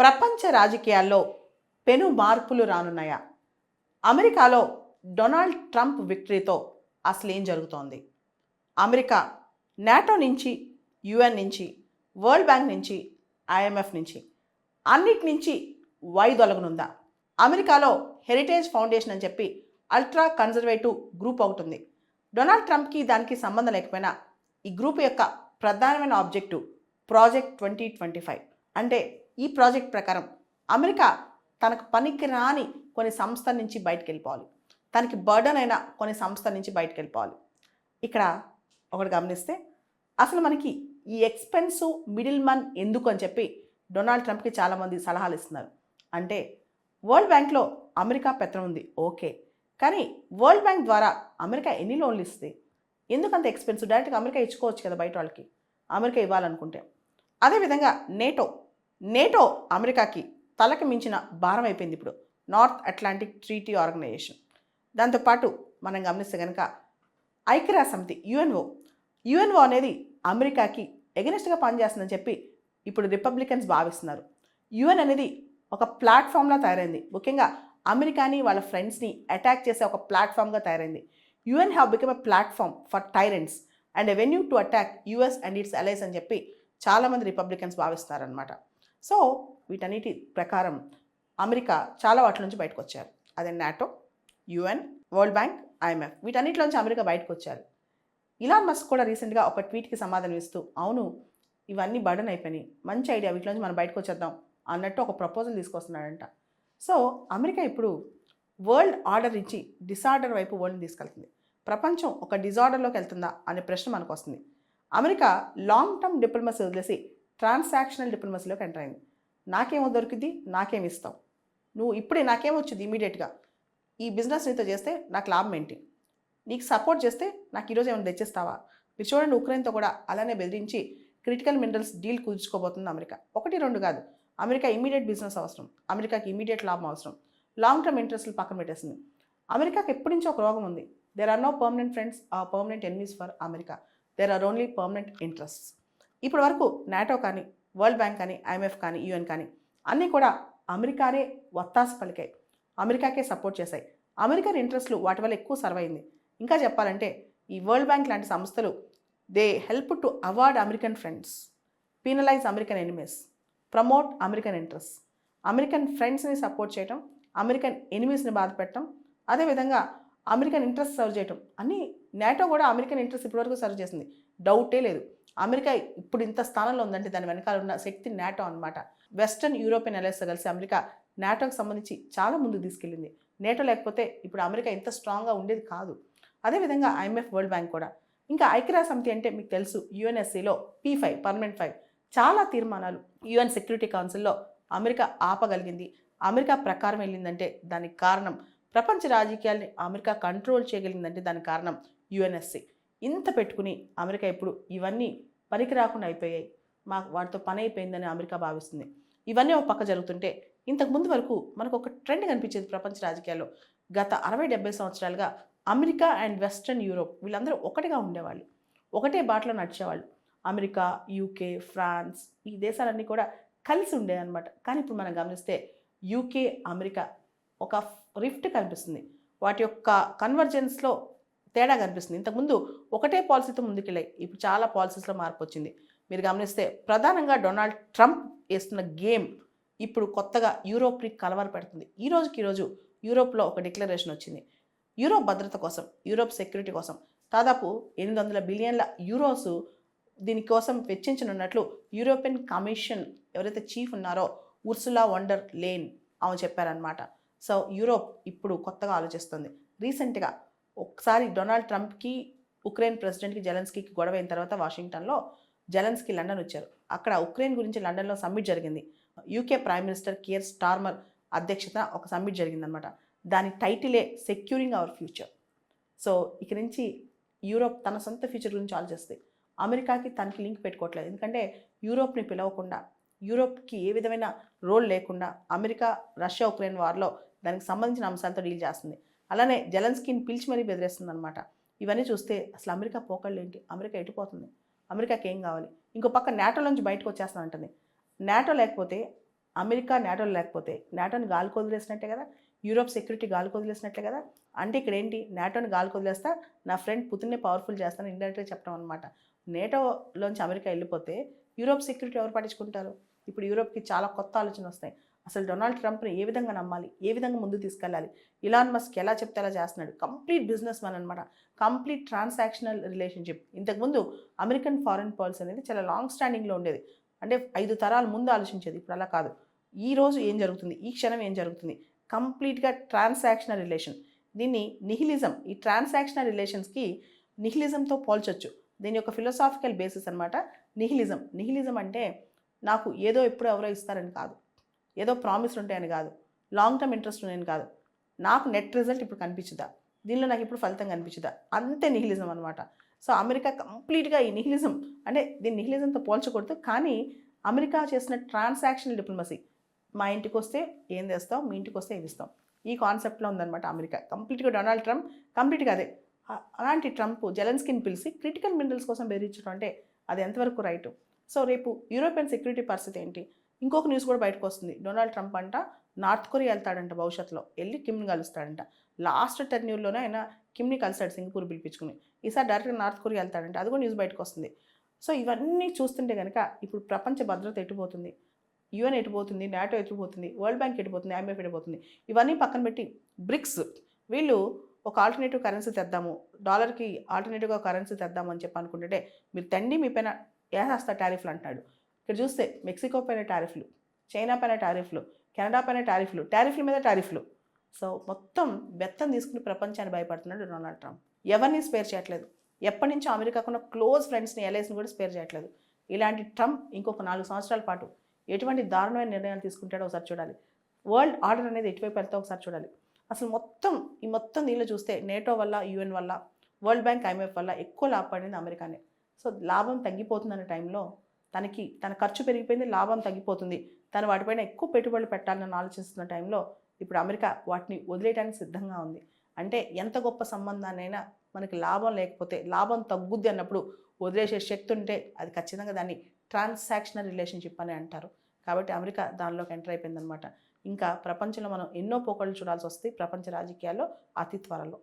ప్రపంచ రాజకీయాల్లో పెను మార్పులు రానున్నాయా? అమెరికాలో డొనాల్డ్ ట్రంప్ విక్టరీతో అసలు ఏం జరుగుతోంది? అమెరికా నాటో నుంచి, యుఎన్ నుంచి, వరల్డ్ బ్యాంక్ నుంచి, ఐఎంఎఫ్ నుంచి అన్నిటి నుంచి వైదొలగనుందా? అమెరికాలో హెరిటేజ్ ఫౌండేషన్ అని చెప్పి అల్ట్రా కన్జర్వేటివ్ గ్రూప్ ఒకటి ఉంది. డొనాల్డ్ ట్రంప్కి దానికి సంబంధం లేకపోయినా ఈ గ్రూప్ యొక్క ప్రధానమైన ఆబ్జెక్టివ్ ప్రాజెక్ట్ 2025. అంటే ఈ ప్రాజెక్ట్ ప్రకారం అమెరికా తనకు పనికి రాని కొన్ని సంస్థల నుంచి బయటకు వెళ్ళిపోవాలి, తనకి బర్డన్ అయిన కొన్ని సంస్థల నుంచి బయటకు వెళ్ళిపోవాలి. ఇక్కడ ఒకటి గమనిస్తే అసలు మనకి ఈ ఎక్స్పెన్సివ్ మిడిల్ మన్ ఎందుకు అని చెప్పి డొనాల్డ్ ట్రంప్కి చాలామంది సలహాలు ఇస్తున్నారు. అంటే వరల్డ్ బ్యాంక్లో అమెరికా పెత్తనం ఉంది, ఓకే, కానీ వరల్డ్ బ్యాంక్ ద్వారా అమెరికా ఎన్ని లోన్లు ఇస్తుంది? ఎందుకంత ఎక్స్పెన్సివ్? డైరెక్ట్గా అమెరికా ఇచ్చుకోవచ్చు కదా బయట వాళ్ళకి, అమెరికా ఇవ్వాలనుకుంటే. అదేవిధంగా నేటో అమెరికాకి తలకి మించిన భారం అయిపోయింది ఇప్పుడు, నార్త్ అట్లాంటిక్ ట్రీటీ ఆర్గనైజేషన్. దాంతోపాటు మనం గమనిస్తే కనుక ఐక్యరాజ్య సమితి యుఎన్ఓ అనేది అమెరికాకి ఎగనెస్ట్గా పనిచేస్తుందని చెప్పి ఇప్పుడు రిపబ్లికన్స్ భావిస్తున్నారు. యుఎన్ అనేది ఒక ప్లాట్ఫామ్లా తయారైంది, ముఖ్యంగా అమెరికాని వాళ్ళ ఫ్రెండ్స్ని అటాక్ చేసే ఒక ప్లాట్ఫామ్గా తయారైంది. UN have become a platform for tyrants and a venue to attack US and its allies అని చెప్పి చాలామంది రిపబ్లికన్స్ భావిస్తున్నారనమాట. సో వీటన్నిటి ప్రకారం అమెరికా చాలా వాటి నుంచి బయటకు వచ్చారు. అదే NATO, UN, World Bank, IMF, వీటన్నిటిలోంచి అమెరికా బయటకు వచ్చారు. ఇలాన్ మస్క్ కూడా రీసెంట్గా ఒక ట్వీట్కి సమాధానం ఇస్తూ, అవును ఇవన్నీ బర్డన్ అయిపోయినాయి, మంచి ఐడియా, వీటిలోంచి మనం బయటకు వచ్చేద్దాం అన్నట్టు ఒక ప్రపోజల్ తీసుకొస్తున్నాడంట. సో అమెరికా ఇప్పుడు వరల్డ్ ఆర్డర్ ఇచ్చి డిసార్డర్ వైపు వరల్డ్ని తీసుకెళ్తుంది. ప్రపంచం ఒక డిజార్డర్లోకి వెళ్తుందా అనే ప్రశ్న మనకు వస్తుంది. అమెరికా లాంగ్ టర్మ్ డిప్లొమసీ వదిలేసి ట్రాన్సాక్షనల్ డిప్లొమసీలోకి ఎంటర్ అయింది. నాకేమో దొరికింది, నాకేమి ఇస్తావు, నువ్వు ఇప్పుడే నాకేమొచ్చింది, ఇమీడియట్గా ఈ బిజినెస్ నీతో చేస్తే నాకు లాభం ఏంటి, నీకు సపోర్ట్ చేస్తే నాకు ఈరోజు ఏమైనా తెచ్చిస్తావా? మీరు చూడండి, ఉక్రెయిన్తో కూడా అలానే బెదిరించి క్రిటికల్ మినరల్స్ డీల్ కుదుర్చుకోబోతుంది అమెరికా. 1-2 కాదు, అమెరికా ఇమీడియట్ బిజినెస్ అవసరం, అమెరికాకి ఇమీడియట్ లాభం అవసరం, లాంగ్ టర్మ్ ఇంట్రెస్ట్లు పక్కన పెట్టేసింది. అమెరికాకి ఎప్పటి నుంచో ఒక రోగం ఉంది. There are no permanent friends or permanent enemies for America, there are only permanent interests. ఇప్పటి వరకు నాటో కానీ, వరల్డ్ బ్యాంక్ కానీ, ఐఎంఎఫ్ కానీ, యుఎన్ కానీ అన్నీ కూడా అమెరికానే వత్తాసు పలికాయి, అమెరికాకే సపోర్ట్ చేశాయి. అమెరికన్ ఇంట్రెస్ట్లు వాటి వల్ల ఎక్కువ సర్వ్ అయింది. ఇంకా చెప్పాలంటే ఈ వరల్డ్ బ్యాంక్ లాంటి సంస్థలు they help to award American friends, penalise American enemies, promote American interest. American ఫ్రెండ్స్ని సపోర్ట్ చేయటం, అమెరికన్ ఎనిమీస్ని బాధ పెట్టడం, అదేవిధంగా అమెరికన్ ఇంట్రెస్ట్ సర్వ్ చేయటం అన్నీ. నాటో కూడా అమెరికన్ ఇంట్రెస్ట్ ఇప్పటివరకు సర్వ్ చేసింది, డౌటే లేదు. అమెరికా ఇప్పుడు ఇంత స్థానంలో ఉందంటే దాని వెనకాల ఉన్న శక్తి నాటో అనమాట. వెస్టర్న్ యూరోపియన్ అలయన్స్తో కలిసి అమెరికా నాటోకి సంబంధించి చాలా ముందుకు తీసుకెళ్ళింది. నేటో లేకపోతే ఇప్పుడు అమెరికా ఇంత స్ట్రాంగ్గా ఉండేది కాదు. అదేవిధంగా ఐఎంఎఫ్, వరల్డ్ బ్యాంక్ కూడా. ఇంకా ఐక్యరాజ్య సమితి అంటే మీకు తెలుసు, యుఎన్ఎస్సిలో P5 పర్మనెంట్ 5 చాలా తీర్మానాలు యుఎన్ సెక్యూరిటీ కౌన్సిల్లో అమెరికా ఆపగలిగింది, అమెరికా ప్రకారం వెళ్ళిందంటే దానికి కారణం, ప్రపంచ రాజకీయాల్ని అమెరికా కంట్రోల్ చేయగలిగిందంటే దానికి కారణం యుఎన్ఎస్సి. ఇంత పెట్టుకుని అమెరికా ఇప్పుడు ఇవన్నీ పనికి రాకుండా అయిపోయాయి, మాకు వాటితో పని అయిపోయిందని అమెరికా భావిస్తుంది. ఇవన్నీ ఒక పక్క జరుగుతుంటే ఇంతకు ముందు వరకు మనకు ఒక ట్రెండ్ కనిపించేది ప్రపంచ రాజకీయాల్లో. గత 60-70 సంవత్సరాలుగా అమెరికా అండ్ వెస్ట్రన్ యూరోప్ వీళ్ళందరూ ఒకటిగా ఉండేవాళ్ళు, ఒకటే బాటలో నడిచేవాళ్ళు. అమెరికా, యూకే, ఫ్రాన్స్, ఈ దేశాలన్నీ కూడా కలిసి ఉండేవన్నమాట. కానీ ఇప్పుడు మనం గమనిస్తే యూకే, అమెరికా ఒక రిఫ్ట్ కనిపిస్తుంది, వాటి యొక్క కన్వర్జెన్స్లో తేడా కనిపిస్తుంది. ఇంతకుముందు ఒకటే పాలసీతో ముందుకెళ్ళాయి, ఇప్పుడు చాలా పాలసీస్లో మార్పు వచ్చింది. మీరు గమనిస్తే ప్రధానంగా డొనాల్డ్ ట్రంప్ వేస్తున్న గేమ్ ఇప్పుడు కొత్తగా యూరోప్ని కలవర పెడుతుంది. ఈ రోజు యూరోప్లో ఒక డిక్లరేషన్ వచ్చింది. యూరోప్ భద్రత కోసం, యూరోప్ సెక్యూరిటీ కోసం దాదాపు 800 బిలియన్ల యూరోస్ దీనికోసం వెచ్చించనున్నట్లు యూరోపియన్ కమిషన్ ఎవరైతే చీఫ్ ఉన్నారో ఉర్సులా వన్ డర్ లేయన్ ఆమె చెప్పారనమాట. సో యూరోప్ ఇప్పుడు కొత్తగా ఆలోచిస్తుంది. రీసెంట్గా ఒకసారి డొనాల్డ్ ట్రంప్కి, ఉక్రెయిన్ ప్రెసిడెంట్కి జెలెన్స్కీకి గొడవ అయిన తర్వాత వాషింగ్టన్లో జెలెన్స్కీ లండన్ వచ్చారు. అక్కడ ఉక్రెయిన్ గురించి లండన్లో సమ్మిట్ జరిగింది. UK prime minister Keir Starmer అధ్యక్షత ఒక సమ్మిట్ జరిగిందనమాట. దాని టైటిలే సెక్యూరింగ్ అవర్ ఫ్యూచర్. సో ఇక నుంచి యూరోప్ తన సొంత ఫ్యూచర్ గురించి ఆలోచిస్తుంది. అమెరికాకి తనకి లింక్ పెట్టుకోవట్లేదు, ఎందుకంటే యూరోప్ని పిలవకుండా, యూరోప్కి ఏ విధమైన రోల్ లేకుండా అమెరికా రష్యా ఉక్రెయిన్ వార్లో దానికి సంబంధించిన అంశాలతో డీల్ చేస్తుంది. అలానే జెలెన్స్కీని పిలిచి మరీ బెదిరేస్తుంది అనమాట. ఇవన్నీ చూస్తే అసలు అమెరికా పోకళ్ళు ఏంటి, అమెరికా ఎటుపోతుంది, అమెరికాకి ఏం కావాలి? ఇంకో పక్క నాటో నుంచి బయటకు వచ్చేస్తానంటుంది. నాటో లేకపోతే అమెరికా నాటోలో లేకపోతే నాటోని గాలికి వదిలేసినట్టే కదా, యూరోప్ సెక్యూరిటీ గాలికి వదిలేసినట్లే కదా. అంటే ఇక్కడ ఏంటి, నాటోని గాలికి వదిలేస్తా, నా ఫ్రెండ్ పుతిన్నే పవర్ఫుల్ చేస్తాను ఇండైరెక్ట్గా చెప్పడం అనమాట. నేటోలోంచి అమెరికా వెళ్ళిపోతే యూరోప్ సెక్యూరిటీ ఎవరు పట్టించుకుంటారు? ఇప్పుడు యూరోప్కి చాలా కొత్త ఆలోచనలు వస్తాయి. అసలు డొనాల్డ్ ట్రంప్ని ఏ విధంగా నమ్మాలి, ఏ విధంగా ముందుకు తీసుకెళ్ళాలి, ఇలాన్ మస్క్ ఎలా చెప్తే అలా చేస్తున్నాడు. కంప్లీట్ బిజినెస్ మ్యాన్ అనమాట, కంప్లీట్ ట్రాన్సాక్షనల్ రిలేషన్షిప్. ఇంతకుముందు అమెరికన్ ఫారెన్ పాలసీ అనేది చాలా లాంగ్ స్టాండింగ్లో ఉండేది, అంటే 5 తరాల ముందు ఆలోచించేది. ఇప్పుడు అలా కాదు, ఈ రోజు ఏం జరుగుతుంది, ఈ క్షణం ఏం జరుగుతుంది, కంప్లీట్గా ట్రాన్సాక్షనల్ రిలేషన్. దీన్ని నిహిలిజం, ఈ ట్రాన్సాక్షనల్ రిలేషన్స్కి నిహిలిజంతో పోల్చొచ్చు. దీని యొక్క ఫిలాసాఫికల్ బేసిస్ అనమాట నిహిలిజం. నిహిలిజం అంటే నాకు ఏదో ఎప్పుడో ఎవరో ఇస్తారని కాదు, ఏదో ప్రామిస్లు ఉంటాయని కాదు, లాంగ్ టర్మ్ ఇంట్రెస్ట్ ఉన్నాయని కాదు, నాకు నెట్ రిజల్ట్ ఇప్పుడు కనిపించుదా, దీనిలో నాకు ఇప్పుడు ఫలితం కనిపించుదా, అంతే నిహిలిజం అనమాట. సో అమెరికా కంప్లీట్గా ఈ నిహిలిజం, అంటే దీన్ని నిహిలిజంతో పోల్చకూడదు, కానీ అమెరికా చేసిన ట్రాన్సాక్షనల్ డిప్లొమసీ, మా ఇంటికి వస్తే ఏం తెస్తాం, మీ ఇంటికి వస్తే ఏది ఇస్తాం, ఈ కాన్సెప్ట్లో ఉందన్నమాట అమెరికా. కంప్లీట్గా డొనాల్డ్ ట్రంప్ కంప్లీట్గా అదే. అలాంటి ట్రంప్ జెలెన్స్కీని పిలిచి క్రిటికల్ మినరల్స్ కోసం బెదిరించడం అంటే అది ఎంతవరకు రైటు? సో రేపు యూరోపియన్ సెక్యూరిటీ పరిస్థితి ఏంటి? ఇంకొక న్యూస్ కూడా బయటకు వస్తుంది, డొనాల్డ్ ట్రంప్ అంట నార్త్ కొరియా వెళ్తాడంట, భవిష్యత్తులో వెళ్ళి కిమ్ని కలుస్తాడంట. లాస్ట్ టెన్యూర్లోనే ఆయన కిమ్ని కలిసాడు సింగపూర్ పిలిపించుకుని, ఈసారి డైరెక్ట్గా నార్త్ కొరియా వెళ్తాడంట, అది కూడా న్యూస్ బయటకు వస్తుంది. సో ఇవన్నీ చూస్తుంటే కనుక ఇప్పుడు ప్రపంచ భద్రత ఎటుపోతుంది, యుఎన్ ఎటుపోతుంది, నాటో ఎటుపోతుంది, వరల్డ్ బ్యాంక్ ఎటుపోతుంది, ఐఎంఎఫ్ ఎటుపోతుంది, ఇవన్నీ పక్కన పెట్టి బ్రిక్స్ వీళ్ళు ఒక ఆల్టర్నేటివ్ కరెన్సీ తెద్దాము, డాలర్కి ఆల్టర్నేటివ్గా కరెన్సీ తెద్దాము అని చెప్పి అనుకుంటుంటే మీరు తండి మీ పైన వేసేస్తా టారిఫ్లు అంటున్నాడు. ఇక్కడ చూస్తే మెక్సికో పైన టారిఫ్లు, చైనా పైన టారిఫ్లు, కెనడా పైన టారిఫ్లు, టారిఫ్ల మీద టారిఫ్లు. సో మొత్తం బెత్తం తీసుకుని ప్రపంచాన్ని భయపడుతున్నాడు డొనాల్డ్ ట్రంప్. ఎవరిని స్పేర్ చేయట్లేదు, ఎప్పటి నుంచో అమెరికాకున్న క్లోజ్ ఫ్రెండ్స్ని, ఎలైస్ని కూడా స్పేర్ చేయట్లేదు. ఇలాంటి ట్రంప్ ఇంకొక 4 సంవత్సరాల పాటు ఎటువంటి దారుణమైన నిర్ణయాలు తీసుకుంటాడో ఒకసారి చూడాలి. వరల్డ్ ఆర్డర్ అనేది ఎటువైపు వెళ్తా ఒకసారి చూడాలి. అసలు మొత్తం దీనిలో చూస్తే నేటో వల్ల, యుఎన్ వల్ల, వరల్డ్ బ్యాంక్, ఐఎంఎఫ్ వల్ల ఎక్కువ లాభపడింది అమెరికానే. సో లాభం తగ్గిపోతుందన్న టైంలో తన ఖర్చు పెరిగిపోయింది, లాభం తగ్గిపోతుంది, తను వాటిపైన ఎక్కువ పెట్టుబడులు పెట్టాలని ఆలోచిస్తున్న టైంలో ఇప్పుడు అమెరికా వాటిని వదిలేయడానికి సిద్ధంగా ఉంది. అంటే ఎంత గొప్ప సంబంధాన్నైనా మనకి లాభం లేకపోతే, లాభం తగ్గుద్ది అన్నప్పుడు వదిలేసే శక్తి ఉంటే అది ఖచ్చితంగా దాన్ని ట్రాన్సాక్షనల్ రిలేషన్షిప్ అని అంటారు. కాబట్టి అమెరికా దానిలోకి ఎంటర్ అయిపోయిందనమాట. ఇంకా ప్రపంచంలో మనం ఎన్నో పోకళ్ళు చూడాల్సి వస్తుంది ప్రపంచ రాజకీయాల్లో అతి త్వరలో.